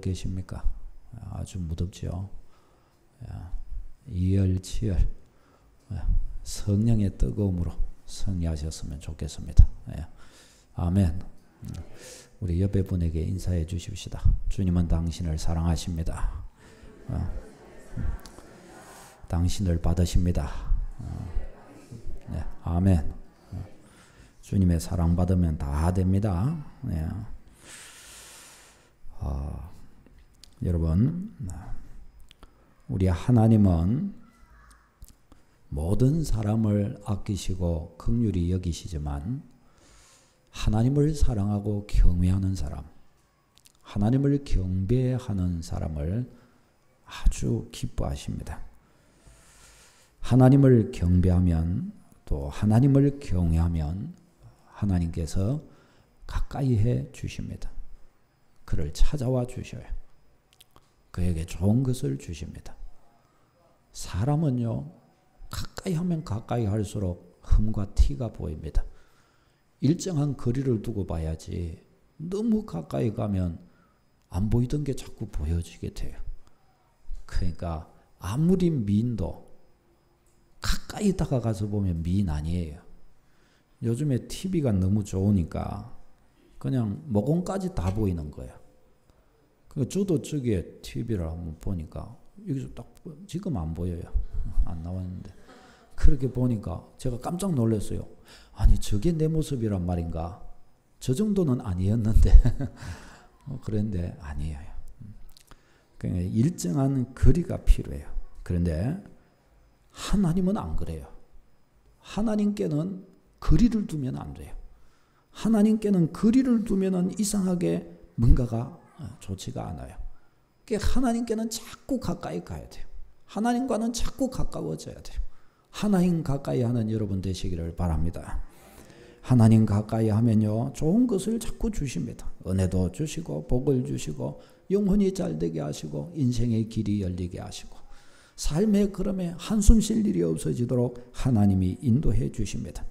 계십니까? 아주 무덥죠. 이열치열 성령의 뜨거움으로 승리하셨으면 좋겠습니다. 아멘. 우리 옆에 분에게 인사해 주십시다. 주님은 당신을 사랑하십니다. 당신을 받으십니다. 네, 아멘. 주님의 사랑받으면 다 됩니다. 네. 여러분, 우리 하나님은 모든 사람을 아끼시고 긍휼히 여기시지만 하나님을 사랑하고 경외하는 사람, 하나님을 경배하는 사람을 아주 기뻐하십니다. 하나님을 경배하면 또 하나님을 경외하면 하나님께서 가까이 해 주십니다. 그를 찾아와 주셔요. 그에게 좋은 것을 주십니다. 사람은요, 가까이 하면 가까이 할수록 흠과 티가 보입니다. 일정한 거리를 두고 봐야지 너무 가까이 가면 안 보이던 게 자꾸 보여지게 돼요. 그러니까 아무리 미인도 가까이 다가가서 보면 미인 아니에요. 요즘에 TV가 너무 좋으니까 그냥 모공까지 다 보이는 거예요. 저도 저기에 TV를 한번 보니까 여기서 딱 지금 안 보여요. 안 나왔는데 그렇게 보니까 제가 깜짝 놀랐어요. 아니 저게 내 모습이란 말인가? 저 정도는 아니었는데 그런데 아니에요. 그러니까 일정한 거리가 필요해요. 그런데 하나님은 안 그래요. 하나님께는 거리를 두면 안 돼요. 하나님께는 거리를 두면은 이상하게 뭔가가 좋지가 않아요. 그러니까 하나님께는 자꾸 가까이 가야 돼요. 하나님과는 자꾸 가까워져야 돼요. 하나님 가까이 하는 여러분 되시기를 바랍니다. 하나님 가까이 하면요, 좋은 것을 자꾸 주십니다. 은혜도 주시고 복을 주시고 영혼이 잘되게 하시고 인생의 길이 열리게 하시고 삶의 걸음에 한숨 쉴 일이 없어지도록 하나님이 인도해 주십니다.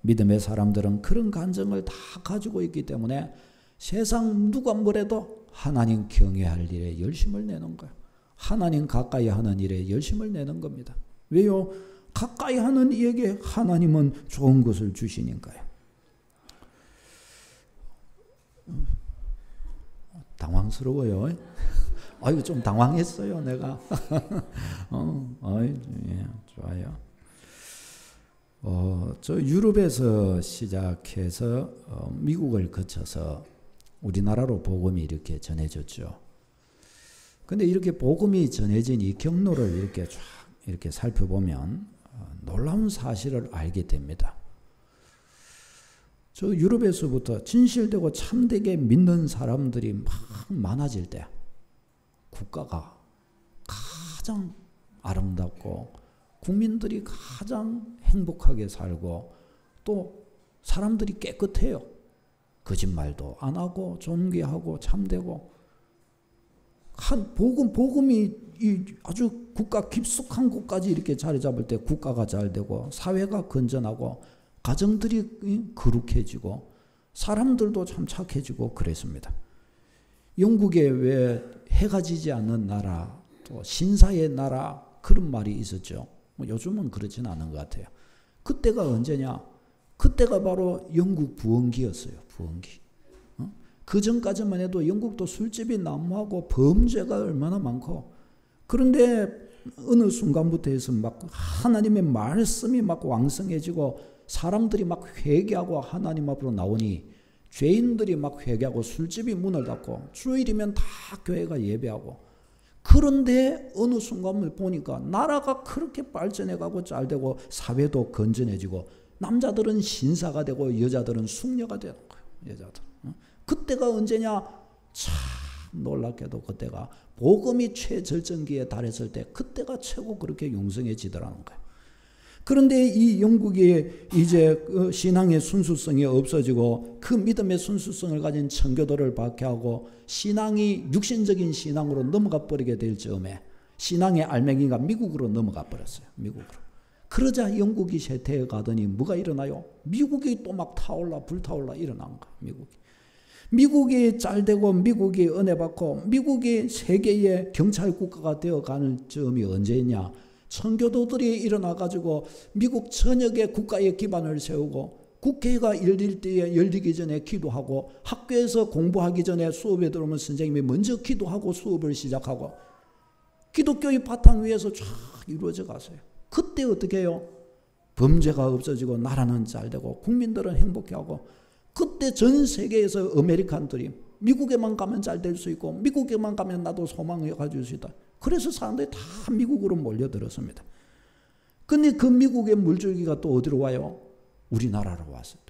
믿음의 사람들은 그런 간증을 다 가지고 있기 때문에 세상 누가 뭐래도 하나님 경외할 일에 열심을 내는 거예요. 하나님 가까이 하는 일에 열심을 내는 겁니다. 왜요? 가까이 하는 이에게 하나님은 좋은 것을 주시니까요. 당황스러워요. 아이고 좀 당황했어요 내가. 예, 좋아요. 저 유럽에서 시작해서 미국을 거쳐서 우리나라로 복음이 이렇게 전해졌죠. 근데 이렇게 복음이 전해진 이 경로를 이렇게 살펴보면 놀라운 사실을 알게 됩니다. 저 유럽에서부터 진실되고 참되게 믿는 사람들이 막 많아질 때 국가가 가장 아름답고 국민들이 가장 행복하게 살고 또 사람들이 깨끗해요. 거짓말도 안 하고 존귀하고 참되고 복음이 아주 국가 깊숙한 곳까지 이렇게 자리 잡을 때 국가가 잘 되고 사회가 건전하고 가정들이 거룩해지고 사람들도 참 착해지고 그랬습니다. 영국에 왜 해가 지지 않는 나라 또 신사의 나라 그런 말이 있었죠. 요즘은 그렇진 않은 것 같아요. 그때가 언제냐? 그때가 바로 영국 부흥기였어요. 부흥기. 그 전까지만 해도 영국도 술집이 난무하고 범죄가 얼마나 많고 그런데 어느 순간부터 해서 막 하나님의 말씀이 막 왕성해지고 사람들이 막 회개하고 하나님 앞으로 나오니 죄인들이 막 회개하고 술집이 문을 닫고 주일이면 다 교회가 예배하고 그런데 어느 순간을 보니까 나라가 그렇게 발전해가고 잘되고 사회도 건전해지고 남자들은 신사가 되고 여자들은 숙녀가 되는 거예요. 여자들. 그때가 언제냐? 참 놀랍게도 그때가 복음이 최절정기에 달했을 때 그때가 최고 그렇게 용성해지더라는 거예요. 그런데 이 영국이 이제 신앙의 순수성이 없어지고 그 믿음의 순수성을 가진 청교도를 박해하고 신앙이 육신적인 신앙으로 넘어가 버리게 될 즈음에 신앙의 알맹이가 미국으로 넘어가 버렸어요. 미국으로. 그러자 영국이 쇠퇴해 가더니 뭐가 일어나요? 미국이 또 막 타올라 불타올라 일어난 거예요. 미국이. 미국이 잘되고 미국이 은혜 받고 미국이 세계의 경찰 국가가 되어가는 점이 언제냐? 선교도들이 일어나가지고 미국 전역의 국가의 기반을 세우고 국회가 열릴 때에 열리기 전에 기도하고 학교에서 공부하기 전에 수업에 들어오면 선생님이 먼저 기도하고 수업을 시작하고 기독교의 바탕 위에서 쫙 이루어져 갔어요. 그때 어떻게 해요? 범죄가 없어지고 나라는 잘되고 국민들은 행복해하고 그때 전 세계에서 아메리칸들이 미국에만 가면 잘 될 수 있고 미국에만 가면 나도 소망을 가질 수 있다. 그래서 사람들이 다 미국으로 몰려들었습니다. 근데 그 미국의 물줄기가 또 어디로 와요? 우리나라로 왔어요.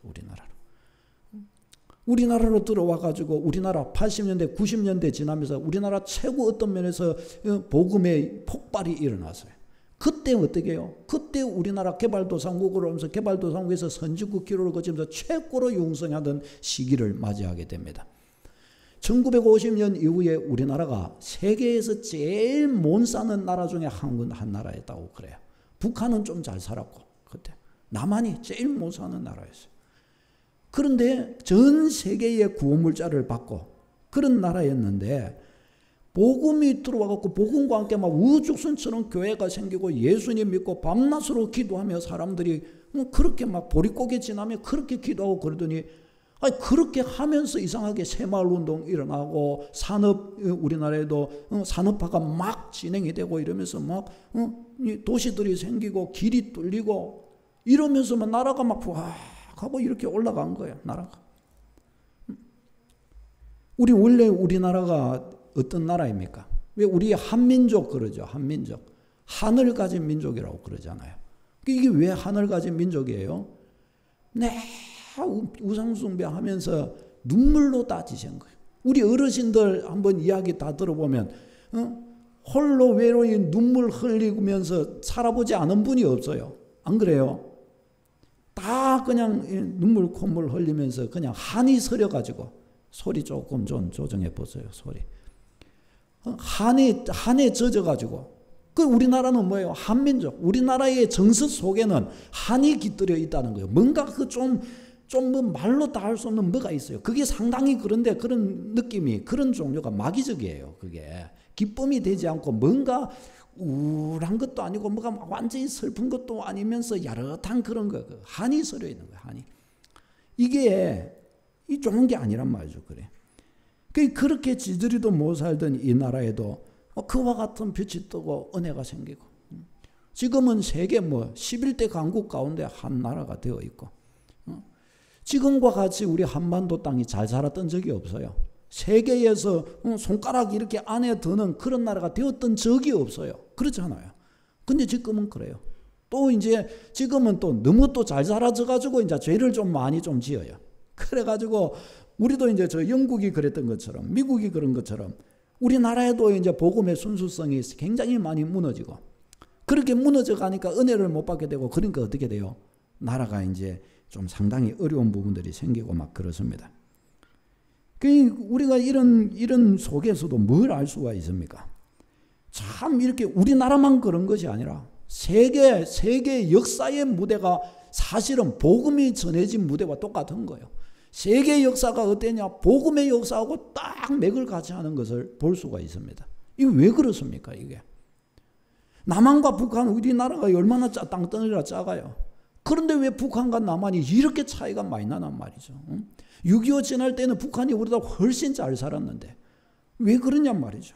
우리나라로 들어와가지고 우리나라 80년대 90년대 지나면서 우리나라 최고 어떤 면에서 복음의 폭발이 일어났어요. 그때 어떻게 해요? 그때 우리나라 개발도상국으로 하면서 개발도상국에서 선진국 기로를 거치면서 최고로 융성하던 시기를 맞이하게 됩니다. 1950년 이후에 우리나라가 세계에서 제일 못 사는 나라 중에 한 나라였다고 그래요. 북한은 좀 잘 살았고 그때 남한이 제일 못 사는 나라였어요. 그런데 전 세계의 구원물자를 받고 그런 나라였는데 복음이 들어와갖고 복음과 함께 막 우죽순처럼 교회가 생기고 예수님 믿고 밤낮으로 기도하며 사람들이 그렇게 막 보릿고개 지나며 그렇게 기도하고 그러더니 그렇게 하면서 이상하게 새마을운동 일어나고 산업 우리나라에도 산업화가 막 진행이 되고 이러면서 막 도시들이 생기고 길이 뚫리고 이러면서 막 나라가 막 푸악 하고 이렇게 올라간 거예요. 나라가. 원래 우리나라가 어떤 나라입니까? 왜 우리 한민족 그러죠? 한민족. 한을 가진 민족이라고 그러잖아요. 이게 왜 한을 가진 민족이에요? 네, 우상숭배하면서 눈물로 따지신 거예요. 우리 어르신들 한번 이야기 다 들어보면 홀로 외로이 눈물 흘리면서 살아보지 않은 분이 없어요. 안 그래요? 다 그냥 눈물 콧물 흘리면서 그냥 한이 서려가지고 소리 조금 좀 조정해 보세요. 소리. 한에 젖어가지고 그 우리나라는 뭐예요? 한민족. 우리나라의 정서 속에는 한이 깃들여 있다는 거예요. 뭔가 그 좀 뭐 말로 다 할 수 없는 뭐가 있어요. 그게 상당히 그런데 그런 느낌이 그런 종류가 마귀적이에요. 그게 기쁨이 되지 않고 뭔가 우울한 것도 아니고 뭐가 완전히 슬픈 것도 아니면서 야릇한 그런 거 한이 서려 있는 거예요. 한이. 이게 좋은 게 아니란 말이죠. 그래. 그렇게 지들이도 못 살던 이 나라에도 그와 같은 빛이 뜨고 은혜가 생기고 지금은 세계 11대 강국 가운데 한 나라가 되어 있고 지금과 같이 우리 한반도 땅이 잘 살았던 적이 없어요. 세계에서 손가락 이렇게 안에 드는 그런 나라가 되었던 적이 없어요. 그렇잖아요. 근데 지금은 그래요. 또 이제 지금은 또 너무 또 잘 살아져가지고 이제 죄를 좀 많이 좀 지어요. 그래가지고 우리도 이제 저 영국이 그랬던 것처럼 미국이 그런 것처럼 우리나라에도 이제 복음의 순수성이 굉장히 많이 무너지고 그렇게 무너져 가니까 은혜를 못 받게 되고 그러니까 어떻게 돼요? 나라가 이제 좀 상당히 어려운 부분들이 생기고 막 그렇습니다. 우리가 이런 속에서도 뭘 알 수가 있습니까? 참 이렇게 우리나라만 그런 것이 아니라 세계 역사의 무대가 사실은 복음이 전해진 무대와 똑같은 거예요. 세계 역사가 어땠냐? 복음의 역사하고 딱 맥을 같이 하는 것을 볼 수가 있습니다. 이게 왜 그렇습니까? 이게 남한과 북한 우리나라가 얼마나 땅덩어리가 작아요. 그런데 왜 북한과 남한이 이렇게 차이가 많이 나단 말이죠. 6.25 지날 때는 북한이 우리보다 훨씬 잘 살았는데 왜 그러냔 말이죠.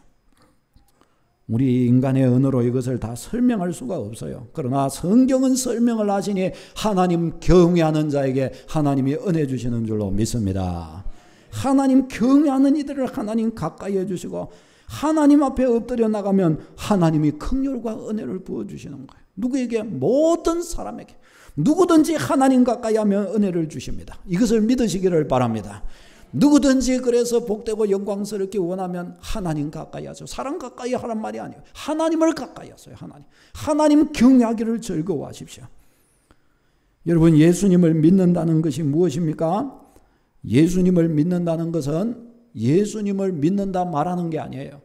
우리 인간의 언어로 이것을 다 설명할 수가 없어요. 그러나 성경은 설명을 하시니 하나님 경외하는 자에게 하나님이 은혜 주시는 줄로 믿습니다. 하나님 경외하는 이들을 하나님 가까이 해주시고 하나님 앞에 엎드려 나가면 하나님이 긍휼과 은혜를 부어주시는 거예요. 누구에게? 모든 사람에게. 누구든지 하나님 가까이 하면 은혜를 주십니다. 이것을 믿으시기를 바랍니다. 누구든지 그래서 복되고 영광스럽게 원하면 하나님 가까이 하죠. 사람 가까이 하란 말이 아니에요. 하나님을 가까이 하세요. 하나님 경외하기를 즐거워하십시오. 여러분 예수님을 믿는다는 것이 무엇입니까? 예수님을 믿는다는 것은 예수님을 믿는다 말하는 게 아니에요.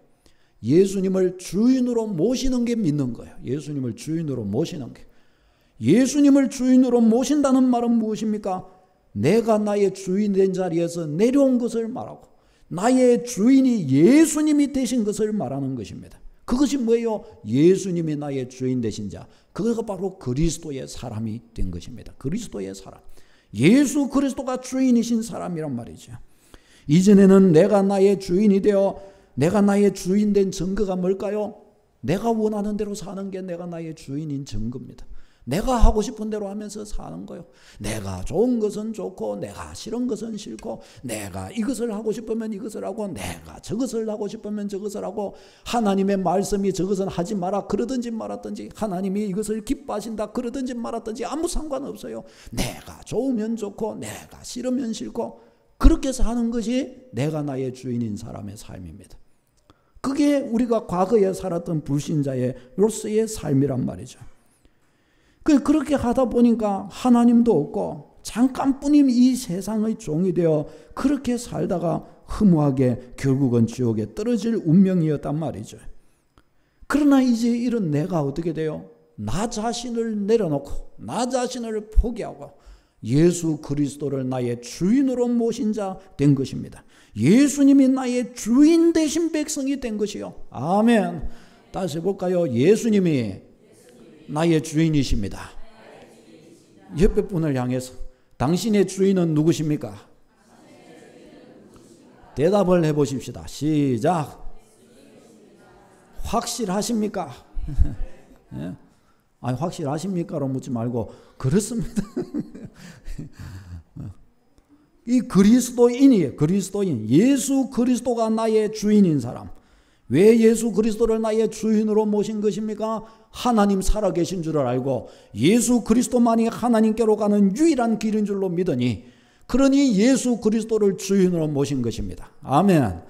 예수님을 주인으로 모시는 게 믿는 거예요. 예수님을 주인으로 모시는 게. 예수님을 주인으로 모신다는 말은 무엇입니까? 내가 나의 주인 된 자리에서 내려온 것을 말하고 나의 주인이 예수님이 되신 것을 말하는 것입니다. 그것이 뭐예요? 예수님이 나의 주인 되신 자. 그것가 바로 그리스도의 사람이 된 것입니다. 그리스도의 사람. 예수 그리스도가 주인이신 사람이란 말이죠. 이전에는 내가 나의 주인이 되어 내가 나의 주인 된 증거가 뭘까요? 내가 원하는 대로 사는 게 내가 나의 주인인 증거입니다. 내가 하고 싶은 대로 하면서 사는 거예요. 내가 좋은 것은 좋고 내가 싫은 것은 싫고 내가 이것을 하고 싶으면 이것을 하고 내가 저것을 하고 싶으면 저것을 하고 하나님의 말씀이 저것은 하지 마라 그러든지 말았든지 하나님이 이것을 기뻐하신다 그러든지 말았든지 아무 상관없어요. 내가 좋으면 좋고 내가 싫으면 싫고 그렇게 사는 것이 내가 나의 주인인 사람의 삶입니다. 그게 우리가 과거에 살았던 불신자로서의 삶이란 말이죠. 그렇게 하다 보니까 하나님도 없고 잠깐뿐인 이 세상의 종이 되어 그렇게 살다가 허무하게 결국은 지옥에 떨어질 운명이었단 말이죠. 그러나 이제 이런 내가 어떻게 돼요? 나 자신을 내려놓고 나 자신을 포기하고 예수 그리스도를 나의 주인으로 모신 자 된 것입니다. 예수님이 나의 주인 되신 백성이 된 것이요. 아멘. 다시 볼까요? 예수님이 나의 주인이십니다. 옆에 분을 향해서 당신의 주인은 누구십니까? 대답을 해보십시다. 시작. 확실하십니까? 예? 아니 확실하십니까로 묻지 말고 그렇습니다. 이 그리스도인이에요. 그리스도인. 예수 그리스도가 나의 주인인 사람. 왜 예수 그리스도를 나의 주인으로 모신 것입니까? 하나님 살아계신 줄을 알고 예수 그리스도만이 하나님께로 가는 유일한 길인 줄로 믿으니 그러니 예수 그리스도를 주인으로 모신 것입니다. 아멘.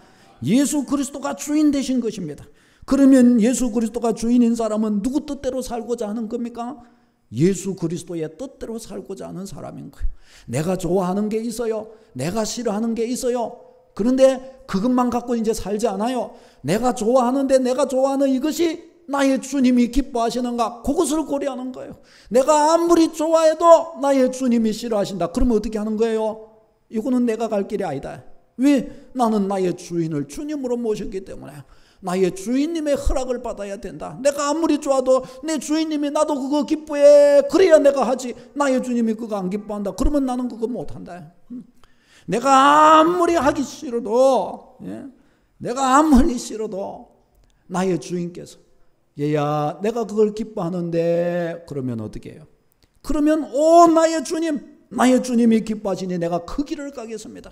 예수 그리스도가 주인 되신 것입니다. 그러면 예수 그리스도가 주인인 사람은 누구 뜻대로 살고자 하는 겁니까? 예수 그리스도의 뜻대로 살고자 하는 사람인 거예요. 내가 좋아하는 게 있어요. 내가 싫어하는 게 있어요. 그런데 그것만 갖고 이제 살지 않아요. 내가 좋아하는데 내가 좋아하는 이것이 나의 주님이 기뻐하시는가? 그것을 고려하는 거예요. 내가 아무리 좋아해도 나의 주님이 싫어하신다. 그러면 어떻게 하는 거예요? 이거는 내가 갈 길이 아니다. 왜? 나는 나의 주인을 주님으로 모셨기 때문에 나의 주인님의 허락을 받아야 된다. 내가 아무리 좋아도 내 주인님이 나도 그거 기뻐해. 그래야 내가 하지. 나의 주님이 그거 안 기뻐한다. 그러면 나는 그거 못한다. 내가 아무리 하기 싫어도 내가 아무리 싫어도 나의 주인께서 얘야 내가 그걸 기뻐하는데 그러면 어떻게 해요? 그러면 오 나의 주님이 기뻐하시니 내가 그 길을 가겠습니다.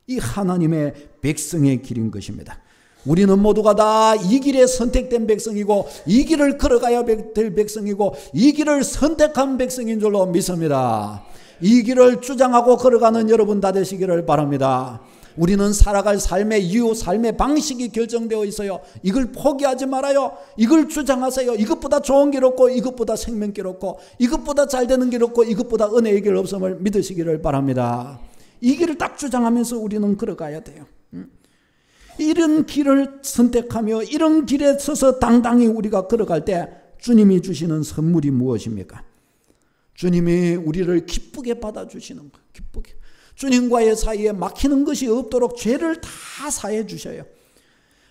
이 하나님의 백성의 길인 것입니다. 우리는 모두가 다 이 길에 선택된 백성이고 이 길을 걸어가야 될 백성이고 이 길을 선택한 백성인 줄로 믿습니다. 이 길을 주장하고 걸어가는 여러분 다 되시기를 바랍니다. 우리는 살아갈 삶의 이유, 삶의 방식이 결정되어 있어요. 이걸 포기하지 말아요. 이걸 주장하세요. 이것보다 좋은 길 없고 이것보다 생명길 없고 이것보다 잘 되는 길 없고 이것보다 은혜의 길 없음을 믿으시기를 바랍니다. 이 길을 딱 주장하면서 우리는 걸어가야 돼요. 이런 길을 선택하며 이런 길에 서서 당당히 우리가 걸어갈 때 주님이 주시는 선물이 무엇입니까? 주님이 우리를 기쁘게 받아주시는 거예요. 기쁘게. 주님과의 사이에 막히는 것이 없도록 죄를 다 사해 주셔요.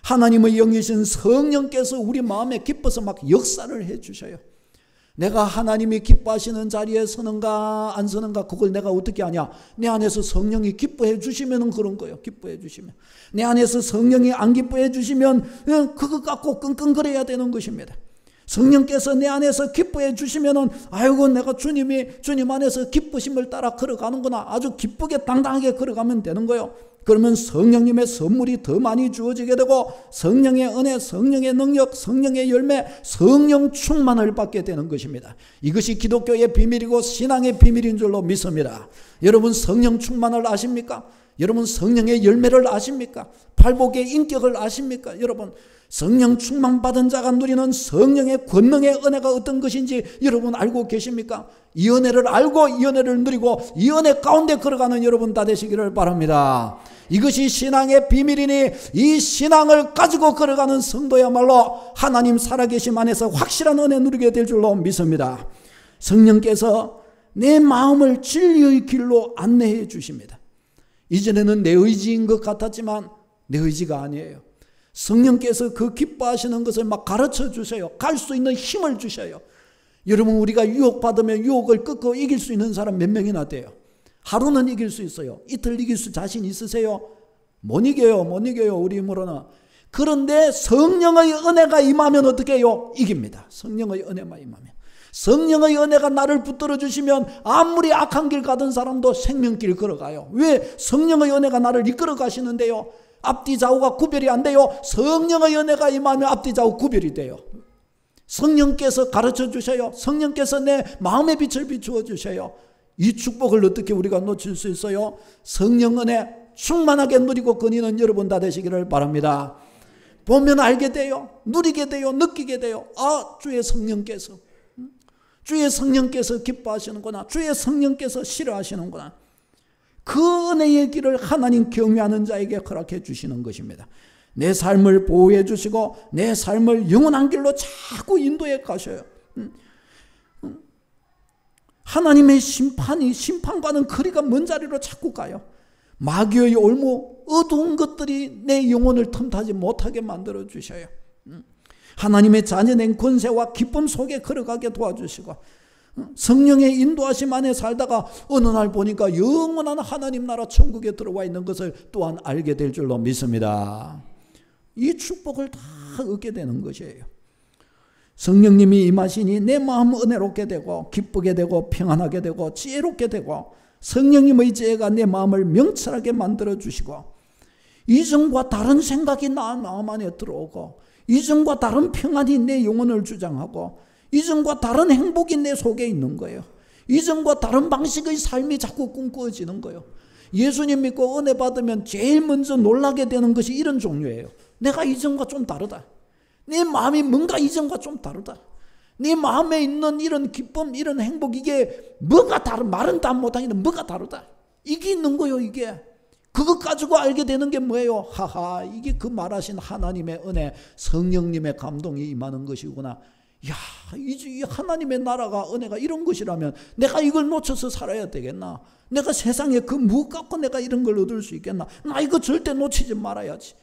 하나님의 영이신 성령께서 우리 마음에 기뻐서 막 역사를 해 주셔요. 내가 하나님이 기뻐하시는 자리에 서는가 안 서는가 그걸 내가 어떻게 아냐? 내 안에서 성령이 기뻐해 주시면 그런 거예요. 기뻐해 주시면. 내 안에서 성령이 안 기뻐해 주시면 그거 갖고 끙끙거려야 되는 것입니다. 성령께서 내 안에서 기뻐해 주시면은 아이고 내가 주님 안에서 기쁘심을 따라 걸어가는구나. 아주 기쁘게 당당하게 걸어가면 되는 거예요. 그러면 성령님의 선물이 더 많이 주어지게 되고 성령의 은혜, 성령의 능력, 성령의 열매, 성령 충만을 받게 되는 것입니다. 이것이 기독교의 비밀이고 신앙의 비밀인 줄로 믿습니다. 여러분 성령 충만을 아십니까? 여러분 성령의 열매를 아십니까? 팔복의 인격을 아십니까? 여러분 성령 충만받은 자가 누리는 성령의 권능의 은혜가 어떤 것인지 여러분 알고 계십니까? 이 은혜를 알고 이 은혜를 누리고 이 은혜 가운데 걸어가는 여러분 다 되시기를 바랍니다. 이것이 신앙의 비밀이니 이 신앙을 가지고 걸어가는 성도야말로 하나님 살아계심 안에서 확실한 은혜 누리게 될 줄로 믿습니다. 성령께서 내 마음을 진리의 길로 안내해 주십니다. 이전에는 내 의지인 것 같았지만 내 의지가 아니에요. 성령께서 그 기뻐하시는 것을 막 가르쳐 주세요. 갈 수 있는 힘을 주셔요. 여러분, 우리가 유혹받으면 유혹을 꺾고 이길 수 있는 사람 몇 명이나 돼요? 하루는 이길 수 있어요. 이틀 이길 수 자신 있으세요? 못 이겨요. 우리 힘으로는. 그런데 성령의 은혜가 임하면 어떻게 해요? 이깁니다. 성령의 은혜만 임하면. 성령의 은혜가 나를 붙들어 주시면 아무리 악한 길 가던 사람도 생명길 걸어가요. 왜? 성령의 은혜가 나를 이끌어 가시는데요. 앞뒤 좌우가 구별이 안 돼요. 성령의 은혜가 임하면 앞뒤 좌우 구별이 돼요. 성령께서 가르쳐 주셔요. 성령께서 내 마음의 빛을 비추어 주셔요. 이 축복을 어떻게 우리가 놓칠 수 있어요? 성령 은혜 충만하게 누리고 거니는 여러분 다 되시기를 바랍니다. 보면 알게 돼요. 누리게 돼요. 느끼게 돼요. 아, 주의 성령께서 기뻐하시는구나. 주의 성령께서 싫어하시는구나. 그 은혜의 길을 하나님 경외하는 자에게 허락해 주시는 것입니다. 내 삶을 보호해 주시고 내 삶을 영원한 길로 자꾸 인도해 가셔요. 하나님의 심판과는 거리가 먼 자리로 자꾸 가요. 마귀의 올무, 어두운 것들이 내 영혼을 틈타지 못하게 만들어 주셔요. 하나님의 자녀된 권세와 기쁨 속에 걸어가게 도와주시고 성령의 인도하심 안에 살다가 어느 날 보니까 영원한 하나님 나라 천국에 들어와 있는 것을 또한 알게 될 줄로 믿습니다. 이 축복을 다 얻게 되는 것이에요. 성령님이 임하시니 내 마음 은혜롭게 되고 기쁘게 되고 평안하게 되고 지혜롭게 되고 성령님의 지혜가 내 마음을 명철하게 만들어 주시고 이전과 다른 생각이 나 마음 안에 들어오고 이전과 다른 평안이 내 영혼을 주장하고 이전과 다른 행복이 내 속에 있는 거예요. 이전과 다른 방식의 삶이 자꾸 꿈꾸어지는 거예요. 예수님 믿고 은혜 받으면 제일 먼저 놀라게 되는 것이 이런 종류예요. 내가 이전과 좀 다르다. 내 마음이 뭔가 이전과 좀 다르다. 내 마음에 있는 이런 기쁨, 이런 행복, 이게 뭐가 말은 다 못하겠는데 뭐가 다르다. 이게 있는 거예요, 이게. 그것 가지고 알게 되는 게 뭐예요? 하하, 이게 그 말하신 하나님의 은혜, 성령님의 감동이 임하는 것이구나. 야, 이 하나님의 나라가, 은혜가 이런 것이라면 내가 이걸 놓쳐서 살아야 되겠나? 내가 세상에 그 무엇 갖고 내가 이런 걸 얻을 수 있겠나? 나 이거 절대 놓치지 말아야지.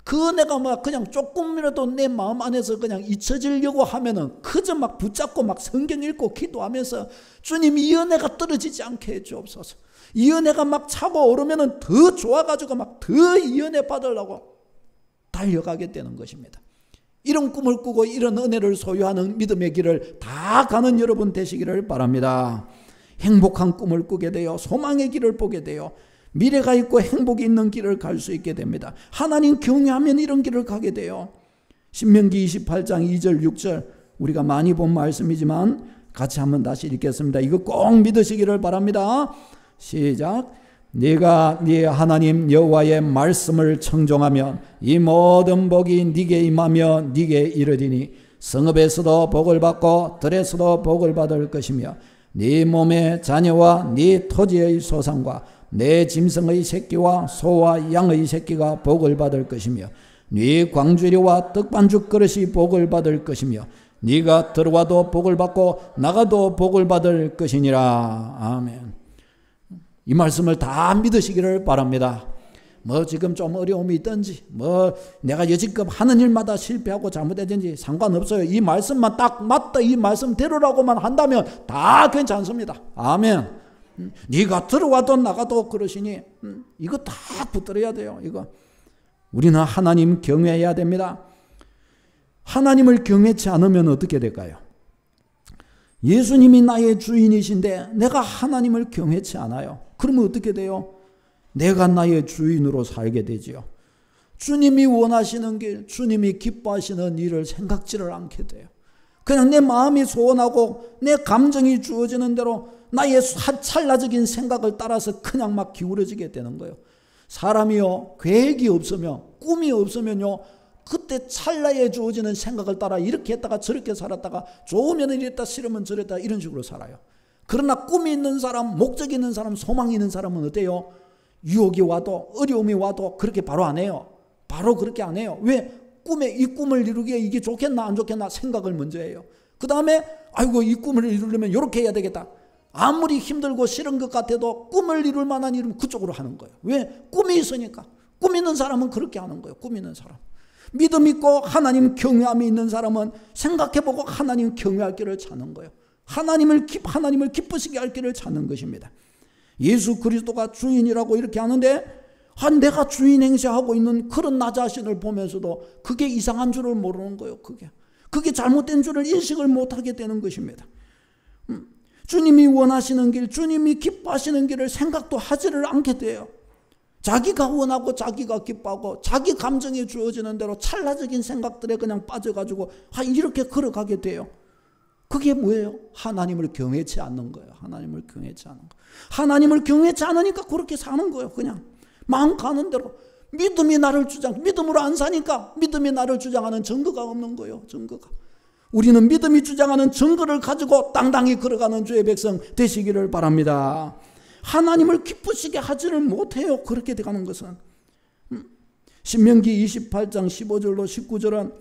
그 내가 막 그냥 조금이라도 내 마음 안에서 그냥 잊혀지려고 하면은 그저 막 붙잡고 막 성경 읽고 기도하면서 주님 이 은혜가 떨어지지 않게 해주옵소서. 이 은혜가 막 차고 오르면은 더 좋아가지고 막 더 이 은혜 받으려고 달려가게 되는 것입니다. 이런 꿈을 꾸고 이런 은혜를 소유하는 믿음의 길을 다 가는 여러분 되시기를 바랍니다. 행복한 꿈을 꾸게 되어 소망의 길을 보게 되어 미래가 있고 행복이 있는 길을 갈 수 있게 됩니다. 하나님 경외하면 이런 길을 가게 돼요. 신명기 28장 2절 6절 우리가 많이 본 말씀이지만 같이 한번 다시 읽겠습니다. 이거 꼭 믿으시기를 바랍니다. 시작. 네가 네 하나님 여호와의 말씀을 청종하면 이 모든 복이 네게 임하며 네게 이르리니 성읍에서도 복을 받고 들에서도 복을 받을 것이며 네 몸의 자녀와 네 토지의 소산과 내 짐승의 새끼와 소와 양의 새끼가 복을 받을 것이며 네 광주리와 떡반죽 그릇이 복을 받을 것이며 네가 들어와도 복을 받고 나가도 복을 받을 것이니라. 아멘. 이 말씀을 다 믿으시기를 바랍니다. 뭐 지금 좀 어려움이 있든지 뭐 내가 여지껏 하는 일마다 실패하고 잘못했든지 상관없어요. 이 말씀만 딱 맞다 이 말씀대로라고만 한다면 다 괜찮습니다. 아멘. 네가 들어와도 나가도 그러시니 이거 다 붙들어야 돼요. 이거 우리는 하나님 경외해야 됩니다. 하나님을 경외치 않으면 어떻게 될까요? 예수님이 나의 주인이신데 내가 하나님을 경외치 않아요. 그러면 어떻게 돼요? 내가 나의 주인으로 살게 되지요. 주님이 원하시는 길, 주님이 기뻐하시는 일을 생각지를 않게 돼요. 그냥 내 마음이 소원하고 내 감정이 주어지는 대로 나의 찰나적인 생각을 따라서 그냥 막 기울어지게 되는 거예요. 사람이요, 계획이 없으면, 꿈이 없으면요, 그때 찰나에 주어지는 생각을 따라 이렇게 했다가 저렇게 살았다가 좋으면 이랬다 싫으면 저랬다 이런 식으로 살아요. 그러나 꿈이 있는 사람, 목적이 있는 사람, 소망이 있는 사람은 어때요? 유혹이 와도 어려움이 와도 그렇게 바로 안 해요. 바로 그렇게 안 해요. 왜? 이 꿈을 이루기에 이게 좋겠나 안 좋겠나 생각을 먼저 해요. 그 다음에 아이고 이 꿈을 이루려면 이렇게 해야 되겠다. 아무리 힘들고 싫은 것 같아도 꿈을 이룰 만한 일은 그쪽으로 하는 거예요. 왜? 꿈이 있으니까. 꿈 있는 사람은 그렇게 하는 거예요. 꿈 있는 사람. 믿음 있고 하나님 경외함이 있는 사람은 생각해보고 하나님 경외할 길을 찾는 거예요. 하나님을 기쁘시게 할 길을 찾는 것입니다. 예수 그리스도가 주인이라고 이렇게 하는데 내가 주인 행세하고 있는 그런 나 자신을 보면서도 그게 이상한 줄을 모르는 거예요. 그게 잘못된 줄을 인식을 못하게 되는 것입니다. 주님이 원하시는 길, 주님이 기뻐하시는 길을 생각도 하지를 않게 돼요. 자기가 원하고 자기가 기뻐하고 자기 감정에 주어지는 대로 찰나적인 생각들에 그냥 빠져가지고 이렇게 걸어가게 돼요. 그게 뭐예요? 하나님을 경외치 않는 거예요. 하나님을 경외치 않는 거. 하나님을 경외치 않으니까 그렇게 사는 거예요. 그냥 마음 가는 대로. 믿음이 나를 믿음으로 안 사니까 믿음이 나를 주장하는 증거가 없는 거예요. 증거가. 우리는 믿음이 주장하는 증거를 가지고 당당히 걸어가는 주의 백성 되시기를 바랍니다. 하나님을 기쁘시게 하지를 못해요. 그렇게 돼가는 것은. 신명기 28장 15절로 19절은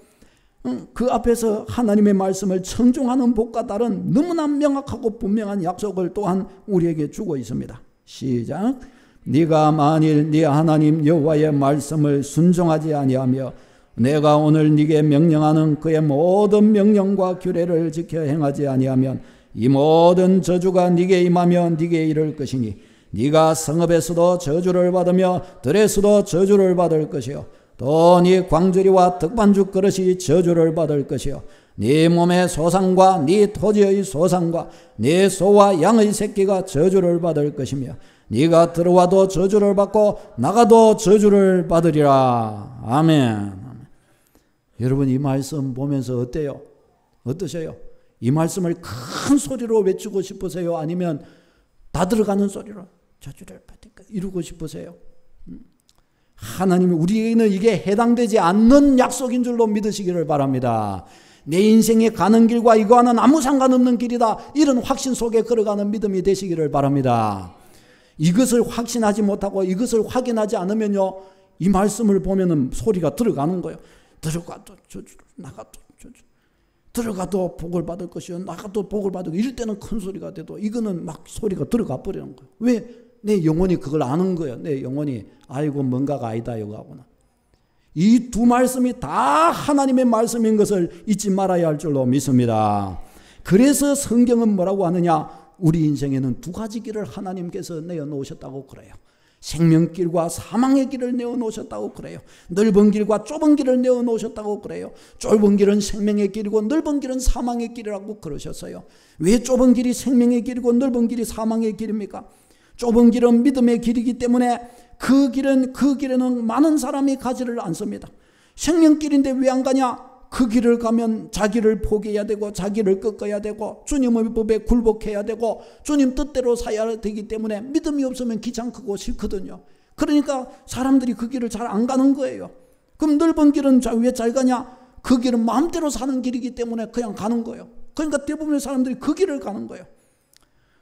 그 앞에서 하나님의 말씀을 청종하는 복과 다른 너무나 명확하고 분명한 약속을 또한 우리에게 주고 있습니다. 시작. 네가 만일 네 하나님 여호와의 말씀을 순종하지 아니하며 내가 오늘 네게 명령하는 그의 모든 명령과 규례를 지켜 행하지 아니하면 이 모든 저주가 네게 임하며 네게 이를 것이니 네가 성읍에서도 저주를 받으며 들에서도 저주를 받을 것이요 또 네 광주리와 득반죽 그릇이 저주를 받을 것이요 네 몸의 소상과 네 토지의 소상과 네 소와 양의 새끼가 저주를 받을 것이며 네가 들어와도 저주를 받고 나가도 저주를 받으리라. 아멘. 여러분 이 말씀 보면서 어때요? 어떠세요? 이 말씀을 큰 소리로 외치고 싶으세요? 아니면 다 들어가는 소리로 저주를 받으니까 이루고 싶으세요? 하나님이 우리에게는 이게 해당되지 않는 약속인 줄로 믿으시기를 바랍니다. 내 인생에 가는 길과 이거와는 아무 상관없는 길이다. 이런 확신 속에 걸어가는 믿음이 되시기를 바랍니다. 이것을 확신하지 못하고 이것을 확인하지 않으면요, 이 말씀을 보면은 소리가 들어가는 거예요. 들어가도 저주를, 나가도 저주. 들어가도 복을 받을 것이요 나가도 복을 받을 것이요. 이럴 때는 큰 소리가 돼도 이거는 막 소리가 들어가 버리는 거예요. 왜? 내 영혼이 그걸 아는 거예요. 내 영혼이 아이고 뭔가가 아니다 이거 하구나. 이 두 말씀이 다 하나님의 말씀인 것을 잊지 말아야 할 줄로 믿습니다. 그래서 성경은 뭐라고 하느냐? 우리 인생에는 두 가지 길을 하나님께서 내어놓으셨다고 그래요. 생명길과 사망의 길을 내어놓으셨다고 그래요. 넓은 길과 좁은 길을 내어놓으셨다고 그래요. 좁은 길은 생명의 길이고 넓은 길은 사망의 길이라고 그러셨어요. 왜 좁은 길이 생명의 길이고 넓은 길이 사망의 길입니까? 좁은 길은 믿음의 길이기 때문에 그 길에는 많은 사람이 가지를 않습니다. 생명길인데 왜 안 가냐? 그 길을 가면 자기를 포기해야 되고 자기를 꺾어야 되고 주님의 법에 굴복해야 되고 주님 뜻대로 살아야 되기 때문에 믿음이 없으면 귀찮고 싫거든요. 그러니까 사람들이 그 길을 잘 안 가는 거예요. 그럼 넓은 길은 왜 잘 가냐? 그 길은 마음대로 사는 길이기 때문에 그냥 가는 거예요. 그러니까 대부분의 사람들이 그 길을 가는 거예요.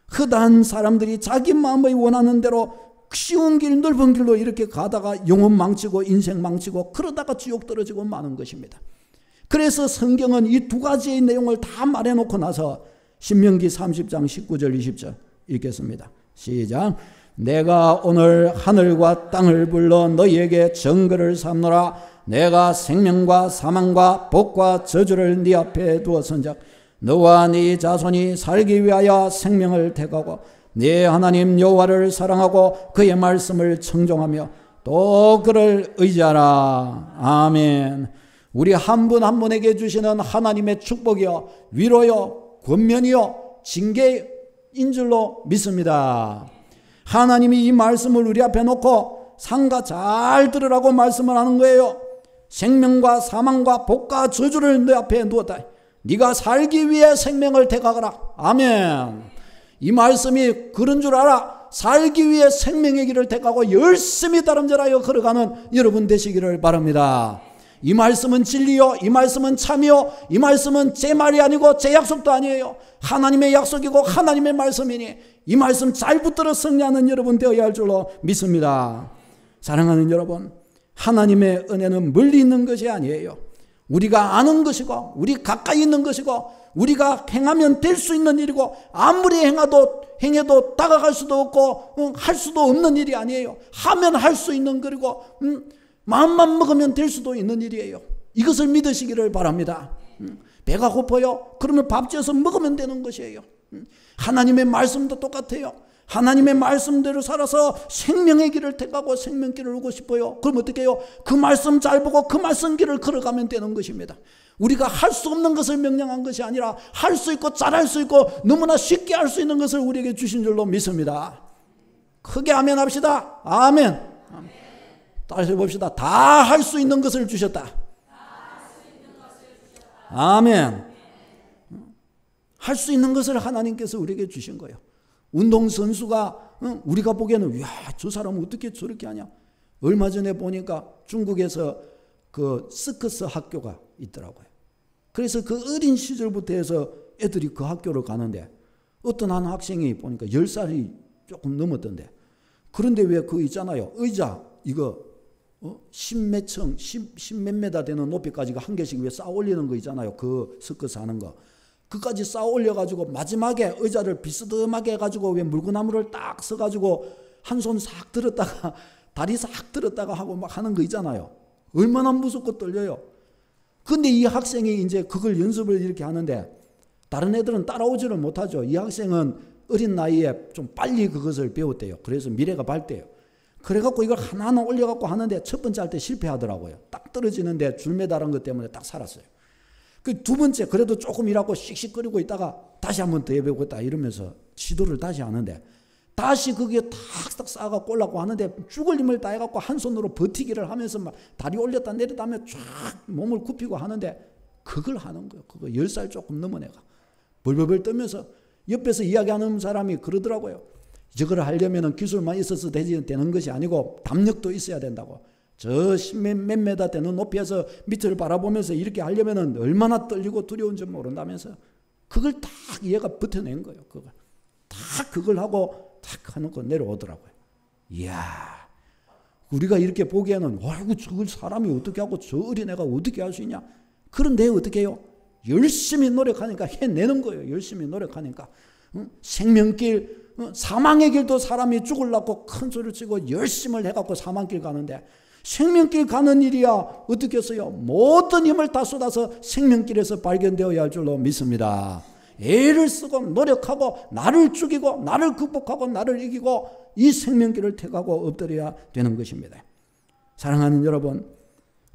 흔한 사람들이 자기 마음의 원하는 대로 쉬운 길, 넓은 길로 이렇게 가다가 영혼 망치고 인생 망치고 그러다가 지옥 떨어지고 마는 것입니다. 그래서 성경은 이 두 가지의 내용을 다 말해놓고 나서 신명기 30장 19절 20절 읽겠습니다. 시작. 내가 오늘 하늘과 땅을 불러 너희에게 증거를 삼노라. 내가 생명과 사망과 복과 저주를 네 앞에 두었은즉 너와 네 자손이 살기 위하여 생명을 택하고 네 하나님 여호와를 사랑하고 그의 말씀을 청종하며 또 그를 의지하라. 아멘. 우리 한 분 한 분에게 주시는 하나님의 축복이요 위로요 권면이요 징계인 줄로 믿습니다. 하나님이 이 말씀을 우리 앞에 놓고 상가 잘 들으라고 말씀을 하는 거예요. 생명과 사망과 복과 저주를 내 앞에 두었다. 네가 살기 위해 생명을 택하거라. 아멘. 이 말씀이 그런 줄 알아. 살기 위해 생명의 길을 택하고 열심히 다름질하여 걸어가는 여러분 되시기를 바랍니다. 이 말씀은 진리요, 이 말씀은 참이요, 이 말씀은 제 말이 아니고 제 약속도 아니에요. 하나님의 약속이고 하나님의 말씀이니 이 말씀 잘 붙들어 승리하는 여러분 되어야 할 줄로 믿습니다. 사랑하는 여러분, 하나님의 은혜는 멀리 있는 것이 아니에요. 우리가 아는 것이고 우리 가까이 있는 것이고 우리가 행하면 될 수 있는 일이고 아무리 행해도 다가갈 수도 없고 할 수도 없는 일이 아니에요. 하면 할 수 있는 그리고 마음만 먹으면 될 수도 있는 일이에요. 이것을 믿으시기를 바랍니다. 배가 고파요? 그러면 밥 지어서 먹으면 되는 것이에요. 하나님의 말씀도 똑같아요. 하나님의 말씀대로 살아서 생명의 길을 택하고 생명길을 오고 싶어요. 그럼 어떻게 해요? 그 말씀 잘 보고 그 말씀 길을 걸어가면 되는 것입니다. 우리가 할 수 없는 것을 명령한 것이 아니라 할 수 있고 잘할 수 있고 너무나 쉽게 할 수 있는 것을 우리에게 주신 줄로 믿습니다. 크게 아멘 합시다. 아멘. 다시 해봅시다. 다 할 수 있는 것을 주셨다. 아멘. 할 수 있는 것을 하나님께서 우리에게 주신 거예요. 운동선수가 우리가 보기에는 이야, 저 사람은 어떻게 저렇게 하냐. 얼마 전에 보니까 중국에서 그 서커스 학교가 있더라고요. 그래서 그 어린 시절부터 해서 애들이 그 학교를 가는데 어떤 한 학생이 보니까 10살이 조금 넘었던데, 그런데 왜 그 있잖아요, 의자 이거 10몇 메다 되는 높이까지 한 개씩 왜 쌓아 올리는 거 있잖아요. 그 서커스 하는 거. 그까지 쌓아 올려가지고 마지막에 의자를 비스듬하게 해가지고 왜 물구나무를 딱 써가지고 한 손 싹 들었다가 다리 싹 들었다가 하고 막 하는 거 있잖아요. 얼마나 무섭고 떨려요. 근데 이 학생이 이제 그걸 연습을 이렇게 하는데 다른 애들은 따라오지를 못하죠. 이 학생은 어린 나이에 좀 빨리 그것을 배웠대요. 그래서 미래가 밝대요. 그래갖고 이걸 하나하나 올려갖고 하는데 첫 번째 할 때 실패하더라고요. 딱 떨어지는데 줄 매달은 것 때문에 딱 살았어요. 그 두 번째 그래도 조금 일하고 씩씩거리고 있다가 다시 한번 더 해보겠다 이러면서 시도를 다시 하는데 다시 그게 탁탁 쌓아갖고 올라고 하는데 죽을 힘을 다해갖고 한 손으로 버티기를 하면서 막 다리 올렸다 내렸다 하면 쫙 몸을 굽히고 하는데 그걸 하는 거예요. 그거 10살 조금 넘은 애가 벌벌벌 떨면서 옆에서 이야기하는 사람이 그러더라고요. 저걸 하려면 기술만 있어서 되는 것이 아니고 담력도 있어야 된다고. 저 십몇 메다 되는 높이에서 밑을 바라보면서 이렇게 하려면 얼마나 떨리고 두려운지 모른다면서 그걸 딱 얘가 버텨낸 거예요. 그걸 하고 탁 하는 거 내려오더라고요. 이야, 우리가 이렇게 보기에는 아이고 저걸 사람이 어떻게 하고 저 어린애가 어떻게 할 수 있냐. 그런데 어떻게 해요? 열심히 노력하니까 해내는 거예요. 열심히 노력하니까. 생명길, 사망의 길도 사람이 죽으려고 큰 소리를 치고 열심을 해갖고 사망길 가는데 생명길 가는 일이야 어떻게 했어요? 모든 힘을 다 쏟아서 생명길에서 발견되어야 할 줄로 믿습니다. 애를 쓰고 노력하고 나를 죽이고 나를 극복하고 나를 이기고 이 생명길을 택하고 엎드려야 되는 것입니다. 사랑하는 여러분,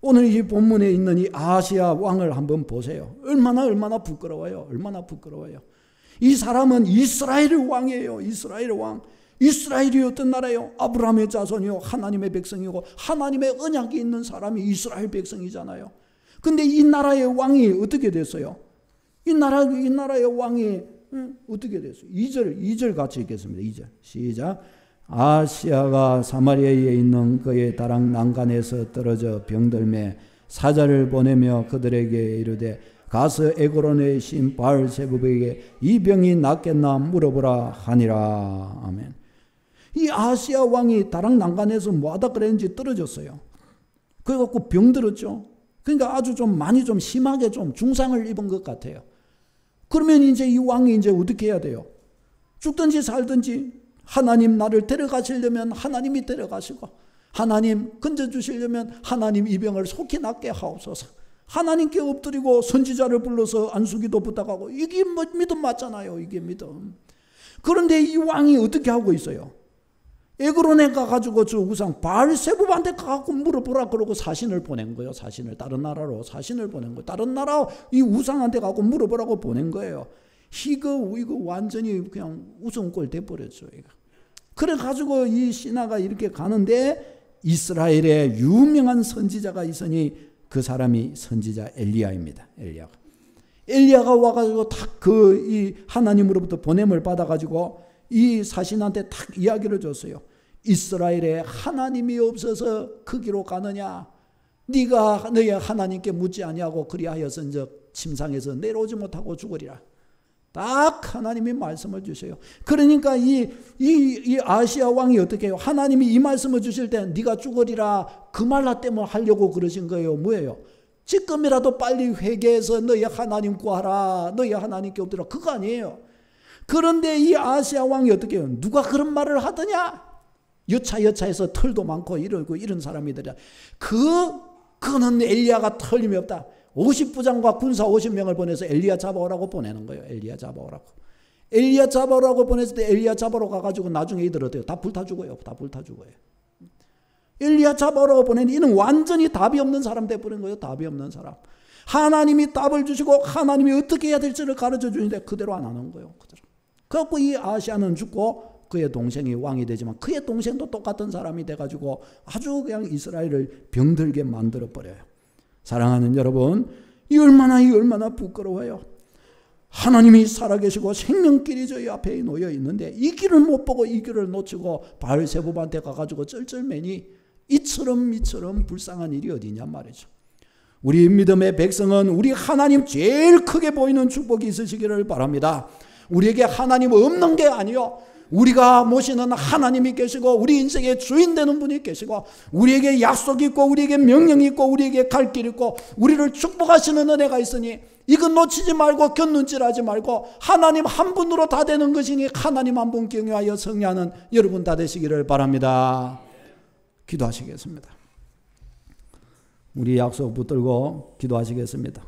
오늘 이 본문에 있는 이 아시아 왕을 한번 보세요. 얼마나 부끄러워요. 얼마나 부끄러워요. 이 사람은 이스라엘의 왕이에요. 이스라엘의 왕. 이스라엘이 어떤 나라예요? 아브라함의 자손이요, 하나님의 백성이고 하나님의 언약이 있는 사람이 이스라엘 백성이잖아요. 근데 이 나라의 왕이 어떻게 됐어요? 이 나라의 왕이 어떻게 됐어요? 2절 같이 읽겠습니다. 2절 시작. 아시아가 사마리아에 있는 그의 다락 난간에서 떨어져 병들매 사자를 보내며 그들에게 이르되 가서 에그론의 신 바알세불에게 이 병이 낫겠나 물어보라 하니라. 아멘. 이 아시아 왕이 다락 난간에서 뭐하다 그랬는지 떨어졌어요. 그래갖고 병들었죠. 그러니까 아주 좀 많이 좀 심하게 좀 중상을 입은 것 같아요. 그러면 이제 이 왕이 이제 어떻게 해야 돼요? 죽든지 살든지 하나님 나를 데려가시려면 하나님이 데려가시고 하나님 건져주시려면 하나님 이 병을 속히 낫게 하옵소서. 하나님께 엎드리고 선지자를 불러서 안수기도 부탁하고 이게 믿음 맞잖아요. 이게 믿음. 그런데 이 왕이 어떻게 하고 있어요? 에그론에 가가지고 저 우상 바알세불한테 가갖고 물어보라 그러고 사신을 보낸 거예요. 사신을 다른 나라로 사신을 보낸 거예요. 다른 나라 이 우상한테 가고 물어보라고 보낸 거예요. 이거 완전히 그냥 웃음꼴 돼버렸죠. 그래가지고 이 신하가 이렇게 가는데 이스라엘에 유명한 선지자가 있으니 그 사람이 선지자 엘리야입니다. 엘리야가 와가지고 딱 이 하나님으로부터 보냄을 받아가지고 이 사신한테 딱 이야기를 줬어요. 이스라엘에 하나님이 없어서 거기로 가느냐? 네가 너의 하나님께 묻지 아니하고 그리하여서인즉 침상에서 내려오지 못하고 죽으리라. 딱 하나님이 말씀을 주셔요. 그러니까 이 아시아 왕이 어떻게 해요? 하나님이 이 말씀을 주실 때 네가 죽으리라 그 말 때문에 하려고 그러신 거예요. 뭐예요? 지금이라도 빨리 회개해서 너희 하나님 구하라. 너희 하나님께 엎드려. 그거 아니에요. 그런데 이 아시아 왕이 어떻게 해요? 누가 그런 말을 하더냐? 여차여차해서 털도 많고 이러고 이런 사람이더라. 그거는 엘리야가 틀림이 없다. 50부장과 군사 50명을 보내서 엘리야 잡아오라고 보내는 거예요. 엘리야 잡아오라고. 엘리야 잡아오라고 보냈을 때 엘리야 잡아오러 가가지고 나중에 이들 어때요? 다 불타 죽어요. 다 불타 죽어요. 엘리야 잡아오라고 보내니 이는 완전히 답이 없는 사람 돼버린 거예요. 답이 없는 사람. 하나님이 답을 주시고 하나님이 어떻게 해야 될지를 가르쳐 주는데 그대로 안 하는 거예요. 그대로. 그래갖고 이 아시아는 죽고 그의 동생이 왕이 되지만 그의 동생도 똑같은 사람이 돼가지고 아주 그냥 이스라엘을 병들게 만들어버려요. 사랑하는 여러분, 이 얼마나 부끄러워요. 하나님이 살아계시고 생명길이 저희 앞에 놓여 있는데 이 길을 못 보고 이 길을 놓치고 바알세붑한테 가가지고 쩔쩔매니 이처럼 불쌍한 일이 어디냐 말이죠. 우리 믿음의 백성은 우리 하나님 제일 크게 보이는 축복이 있으시기를 바랍니다. 우리에게 하나님 없는 게 아니요, 우리가 모시는 하나님이 계시고 우리 인생의 주인 되는 분이 계시고 우리에게 약속이 있고 우리에게 명령이 있고 우리에게 갈 길이 있고 우리를 축복하시는 은혜가 있으니 이건 놓치지 말고 곁눈질하지 말고 하나님 한 분으로 다 되는 것이니 하나님 한 분 경외하여 승리하는 여러분 다 되시기를 바랍니다. 기도하시겠습니다. 우리 약속 붙들고 기도하시겠습니다.